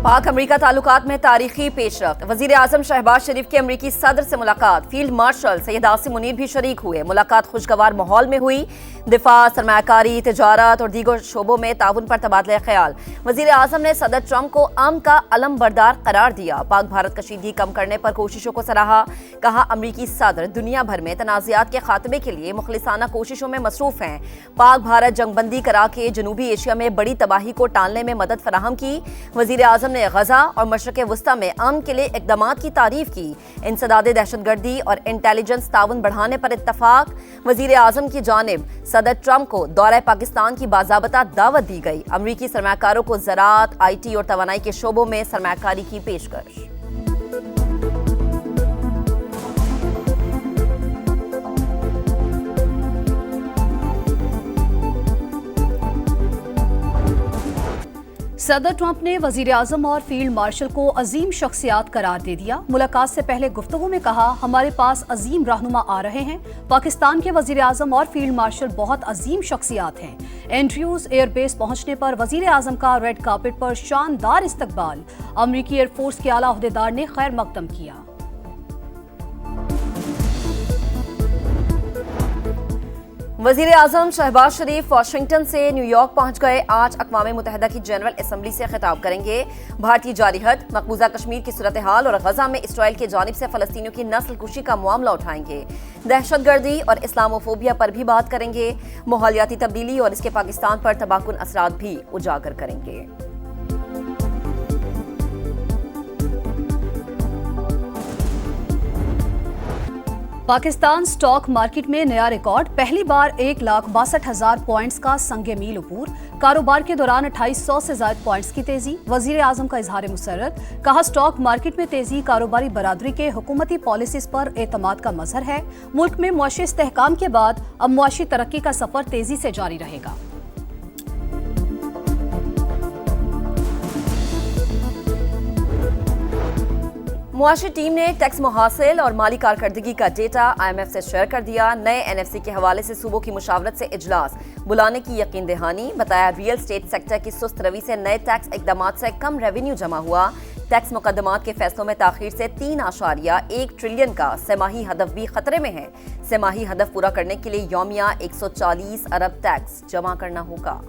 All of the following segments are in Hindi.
पाक अमरीका ताल्लुकात में तारीखी पेशरफ्त। वजीर आजम शहबाज शरीफ के अमरीकी सदर से मुलाकात। फील्ड मार्शल सैयद आसिम मुनीर भी शरीक हुए। मुलाकात खुशगवार माहौल में हुई। दिफा, सरमायाकारी, तिजारत और दीगर शोबों में ताउन पर तबादला ख्याल। वजीर आजम ने सदर ट्रंप को अमन का अलम बरदार करार दिया। पाक भारत कशीदगी कम करने पर कोशिशों को सराहा। कहा अमरीकी सदर दुनिया भर में तनाज़ात के खात्मे के लिए मुखलिसाना कोशिशों में मसरूफ हैं। पाक भारत जंगबंदी करा के जनूबी एशिया में बड़ी तबाही को टालने में मदद फराहम की। वजीर आजम ने गजा और मशरक़ वस्ता में अमन के लिए इक़दामात की तारीफ की। इंसदाद दहशतगर्दी और इंटेलिजेंस ताउन बढ़ाने पर इत्तफाक। वजीर आजम की जानिब सदर ट्रंप को दौरा पाकिस्तान की बाज़ाबता दावत दी गई। अमरीकी सरमाकारों को ज़राअत, IT और तवानाई के शोबों में सरमाकारी की पेशकश। सदर ट्रंप ने वजीर आजम और फील्ड मार्शल को अजीम शख्सियात करार दे दिया। मुलाकात से पहले गुफ्तगू में कहा हमारे पास अजीम रहनुमा आ रहे हैं। पाकिस्तान के वजीर आजम और फील्ड मार्शल बहुत अजीम शख्सियात हैं। एंड्रयूज एयरबेस पहुंचने पर वजीर आजम का रेड कार्पेट पर शानदार इस्तकबाल। अमरीकी एयरफोर्स के आला अहदेदार ने खैर मकदम किया। वजीर आजम शहबाज शरीफ वाशिंगटन से न्यूयॉर्क पहुंच गए। आज अक़वाम मुत्तहिदा की जनरल असम्बली से खिताब करेंगे। भारतीय जारिहत, मकबूजा कश्मीर की सूरत हाल और गजा में इसराइल की जानिब से फलस्तीनियों की नस्ल कुशी का मामला उठाएंगे। दहशतगर्दी और इस्लामोफोबिया पर भी बात करेंगे। माहौलियाती तब्दीली और इसके पाकिस्तान पर तबाहकुन असरात भी उजागर करेंगे। पाकिस्तान स्टॉक मार्केट में नया रिकॉर्ड। पहली बार 1,62,000 पॉइंट्स का संगे मील अबूर। कारोबार के दौरान 2800 से ज्यादा पॉइंट्स की तेजी। वजीर आजम का इजहार मुसर्रत। कहा स्टॉक मार्केट में तेजी कारोबारी बरादरी के हुकूमती पॉलिसीज पर एतमाद का मजहर है। मुल्क में मुआशी इस्तेहकाम के बाद अब मुआशी तरक्की का सफर तेजी से जारी रहेगा। मुआशी टीम ने टैक्स मुहासिल और माली कारकर्दगी का डेटा IMF से शेयर कर दिया। नए NFC के हवाले से सूबों की मुशावरत से इजलास बुलाने की यकीन दहानी। बताया रियल स्टेट सेक्टर की सुस्त रवि से नए टैक्स इकदामात से कम रेवेन्यू जमा हुआ। टैक्स मुकदमात के फैसलों में ताखीर से 3.1 ट्रिलियन का सेमाही हदफ भी खतरे में है। सेमाही हदफ पूरा करने के लिए यौमिया 140 अरब टैक्स जमा करना होगा।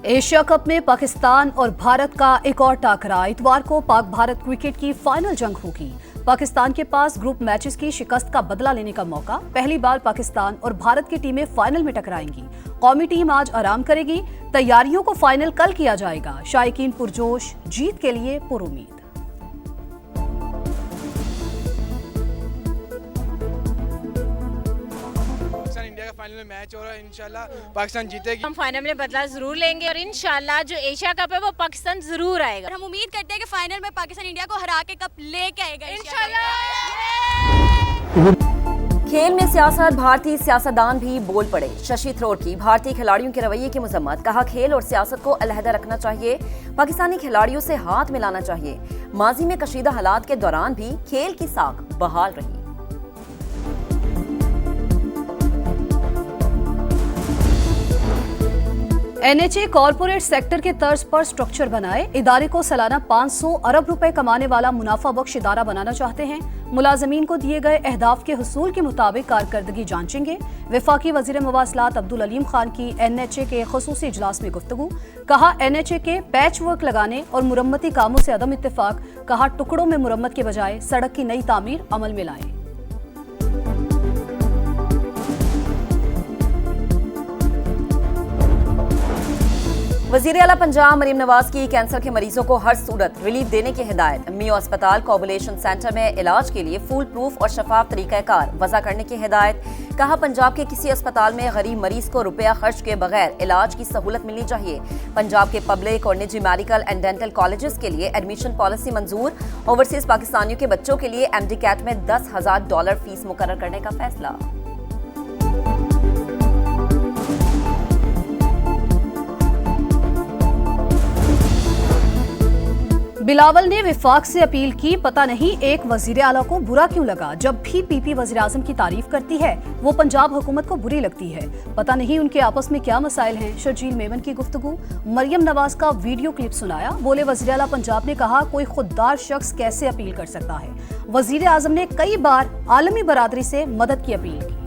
एशिया कप में पाकिस्तान और भारत का एक और टाकरा। इतवार को पाक भारत क्रिकेट की फाइनल जंग होगी। पाकिस्तान के पास ग्रुप मैचेस की शिकस्त का बदला लेने का मौका। पहली बार पाकिस्तान और भारत की टीमें फाइनल में टकराएंगी। कौमी टीम आज आराम करेगी। तैयारियों को फाइनल कल किया जाएगा। शायकीन पुरजोश, जीत के लिए पुरुमीद। फाइनल में मैच हो रहा है। इंशाल्लाह पाकिस्तान जीतेगी। हम फाइनल में बदला जरूर लेंगे और इंशाल्लाह जो एशिया कप है वो पाकिस्तान जरूर आएगा। हम उम्मीद करते हैं कि फाइनल में पाकिस्तान इंडिया को हरा के कप लेके आएगा इंशाल्लाह। खेल में सियासत, भारतीय सियासतदान भी बोल पड़े। शशि थरूर की भारतीय खिलाड़ियों के रवैये की मजम्मत। कहा खेल और सियासत को अलहदा रखना चाहिए। पाकिस्तानी खिलाड़ियों से हाथ मिलाना चाहिए। माजी में कशीदा हालात के दौरान भी खेल की साख बहाल रही। NHA कॉरपोरेट सेक्टर के तर्ज पर स्ट्रक्चर बनाए। इदारे को सालाना 500 अरब रुपए कमाने वाला मुनाफा बख्श इदारा बनाना चाहते हैं। मुलाजमीन को दिए गए अहदाफ के हुसूल के मुताबिक कारकर्दगी जांचेंगे। वफाकी वजीर मवासलात अब्दुल अलीम खान की NHA के खसूसी इजलास में गुफ्तगू। कहा NHA के पैच वर्क लगाने और मुरम्मती कामों से अदम इत्तेफाक। कहा टुकड़ों में मुरम्मत के बजाय सड़क की नई तामीर अमल में लाएं। वजीर आला पंजाब मरीम नवाज की कैंसर के मरीजों को हर सूरत रिलीफ देने की हिदायत। मियो अस्पताल कोबुलेशन सेंटर में इलाज के लिए फुल प्रूफ और शफाफ तरीक़ाकार वज़ा करने की हिदायत। कहा पंजाब के किसी अस्पताल में गरीब मरीज को रुपया खर्च के बगैर इलाज की सहूलत मिलनी चाहिए। पंजाब के पब्लिक और निजी मेडिकल एंड डेंटल कॉलेजेस के लिए एडमिशन पॉलिसी मंजूर। ओवरसीज पाकिस्तानियों के बच्चों के लिए MD कैट में $10,000 फीस मुकर्रर करने का फैसला। बिलावल ने विफाक से अपील की, पता नहीं एक वजीर आला को बुरा क्यों लगा। जब भी पीपी वजीर आजम की तारीफ करती है वो पंजाब हुकूमत को बुरी लगती है। पता नहीं उनके आपस में क्या मसाइल हैं। शर्जील मेमन की गुफ्तगू। मरियम नवाज का वीडियो क्लिप सुनाया। बोले, वजीर आला पंजाब ने कहा, कोई खुददार शख्स कैसे अपील कर सकता है। वजीर आजम ने कई बार आलमी बरादरी से मदद की अपील की।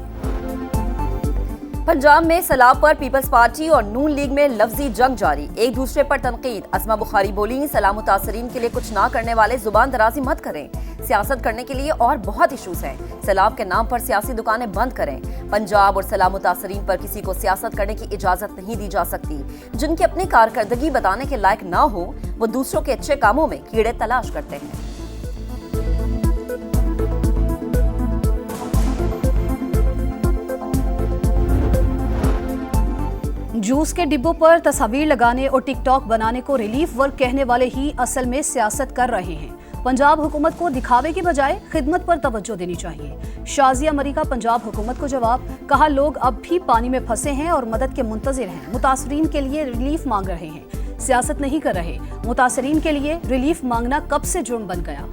पंजाब में सैलाब पर पीपल्स पार्टी और नून लीग में लफ्जी जंग जारी, एक दूसरे पर तनकीद। असमा बुखारी बोली, सैलाब मुतासरीन के लिए कुछ ना करने वाले जुबान दराजी मत करें। सियासत करने के लिए और बहुत इशूज हैं। सैलाब के नाम पर सियासी दुकानें बंद करें। पंजाब और सैलाब मुतासरीन पर किसी को सियासत करने की इजाजत नहीं दी जा सकती। जिनकी अपनी कारकर्दगी बताने के लायक ना हो वो दूसरों के अच्छे कामों में कीड़े तलाश करते हैं। जूस के डिब्बों पर तस्वीर लगाने और टिकटॉक बनाने को रिलीफ वर्क कहने वाले ही असल में सियासत कर रहे हैं। पंजाब हुकूमत को दिखावे की बजाय खिदमत पर तवज्जो देनी चाहिए। शाजिया मरी का पंजाब हुकूमत को जवाब। कहा, लोग अब भी पानी में फंसे हैं और मदद के मुंतजिर हैं। मुतासरीन के लिए रिलीफ मांग रहे हैं, सियासत नहीं कर रहे। मुतासरीन के लिए रिलीफ मांगना कब से जुर्म बन गया।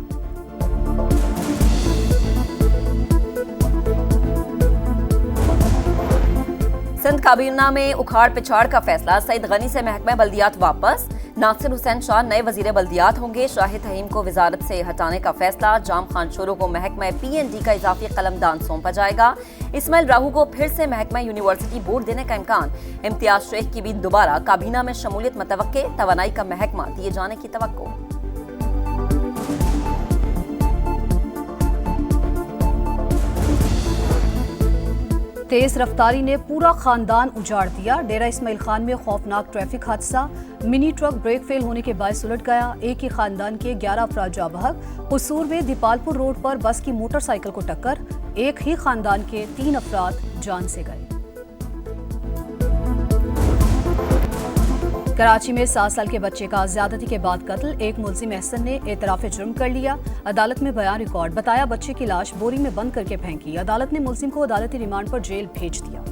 सिंध काबीना में उखाड़ पिछाड़ का फैसला। सईद गनी से महकमा बल्दियात वापस। नासिर हुसैन शाह नए वजीर बल्दियात होंगे। शाहिद हईम को वजारत से हटाने का फैसला। जाम खान शोरो को महकमा PND का इजाफी कलमदान सौंपा जाएगा। इस्माइल राहू को फिर से महकमा यूनिवर्सिटी बोर्ड देने का इम्कान। इम्तियाज शेख की भी दोबारा काबीना में शमूलियत मतवक्के। तवानाई का महकमा दिए जाने की तवक्को। तेज रफ्तारी ने पूरा खानदान उजाड़ दिया। डेरा इस्माइल खान में खौफनाक ट्रैफिक हादसा। मिनी ट्रक ब्रेक फेल होने के बायस उलट गया। एक ही खानदान के 11 अफराद जाँ बहक। हुसूर में दीपालपुर रोड पर बस की मोटरसाइकिल को टक्कर। एक ही खानदान के 3 अफराद जान से गए। कराची में 7 साल के बच्चे का ज्यादती के बाद कत्ल। एक मुलजिम एहसन ने एतराफ जुर्म कर लिया। अदालत में बयान रिकॉर्ड। बताया, बच्चे की लाश बोरी में बंद करके फेंकी। अदालत ने मुलजिम को अदालती रिमांड पर जेल भेज दिया।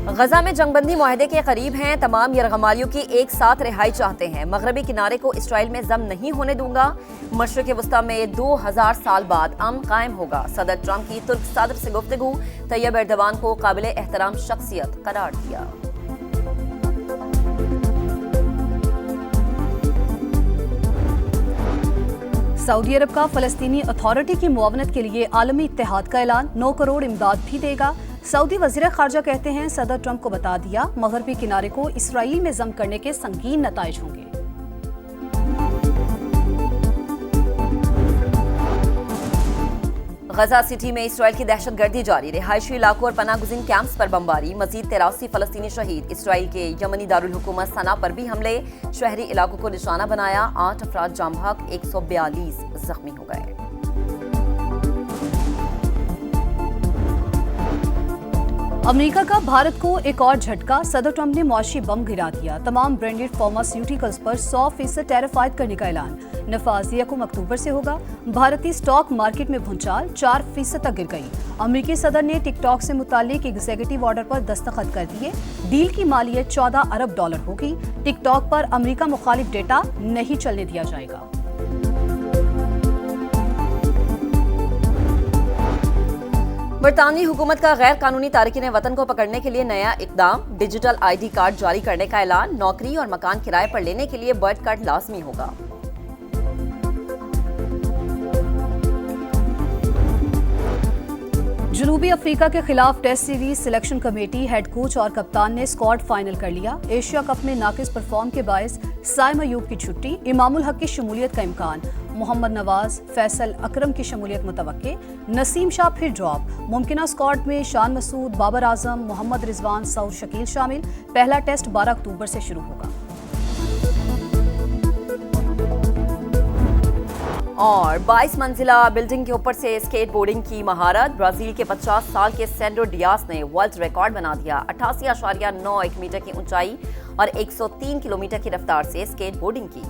गजा में जंगबंदी मुआहदे के करीब हैं। तमाम यरगमालियों की एक साथ रिहाई चाहते हैं। मगरबी किनारे को इसराइल में जम नहीं होने दूंगा। मशरिक़ वस्ता में 2000 साल बाद अमन कायम होगा। सदर ट्रंप की तुर्क सदर से गुफ्तगू। तैयब एर्दोगान को काबिल एहतराम शख्सियत करार दिया। सऊदी अरब का फलस्तीनी अथॉरिटी की मुआवनत के लिए आलमी इत्तेहाद का ऐलान। 9 करोड़ इमदाद भी देगा। सऊदी वजीर खारजा कहते हैं, सदर ट्रंप को बता दिया, मगरबी किनारे को इसराइल में जम करने के संगीन नताइज होंगे। गजा सिटी में इसराइल की दहशतगर्दी जारी। रिहायशी इलाकों और पनागुज़ीन कैंप्स पर बमबारी। मजीद 83 फलस्तीनी शहीद। इसराइल के यमनी दारुल हुकूमत सना पर भी हमले। शहरी इलाकों को निशाना बनाया। 8 अफराद जाम बहक। 142 जख्मी हो गए। अमेरिका का भारत को एक और झटका। सदर ट्रंप ने मुआशी बम गिरा दिया। तमाम ब्रांडेड फार्मास्यूटिकल्स पर 100% टैरिफाइड करने का ऐलान। नफाज 1 अक्टूबर से होगा। भारतीय स्टॉक मार्केट में भूचाल 4% तक गिर गई। अमेरिकी सदर ने टिकटॉक से मुतालिक एग्जीक्यूटिव ऑर्डर पर दस्तखत कर दिए। डील की मालियत $14 अरब होगी। टिकटॉक पर अमेरिका मुखालिफ डेटा नहीं चलने दिया जाएगा। बरतानवी हुकूमत का गैर कानूनी तारकीन वतन को पकड़ने के लिए नया इकदाम। डिजिटल ID कार्ड जारी करने का ऐलान। नौकरी और मकान किराए पर लेने के लिए बर्थ कार्ड लाजमी होगा। जनूबी अफ्रीका के खिलाफ test series selection committee, head coach और कप्तान ने स्क्वाड फाइनल कर लिया। एशिया कप में नाकिस परफॉर्म के बायस साइम अयूब की छुट्टी। इमामुल हक की शमूलियत का इम्कान। मोहम्मद नवाज, फैसल अकरम की शमूलियत मुतवक्के। नसीम शाह फिर ड्रॉप। मुमकिना स्क्वाड में शान मसूद, बाबर आजम, मोहम्मद रिजवान, सऊद शकील शामिल। पहला टेस्ट 12 अक्टूबर से शुरू होगा। और 22 मंजिला बिल्डिंग के ऊपर से स्केट बोर्डिंग की महारत। ब्राजील के 50 साल के सेंडो डियास ने वर्ल्ड रिकॉर्ड बना दिया। 88.91 मीटर की ऊंचाई और 103 किलोमीटर की रफ्तार से स्केट बोर्डिंग की।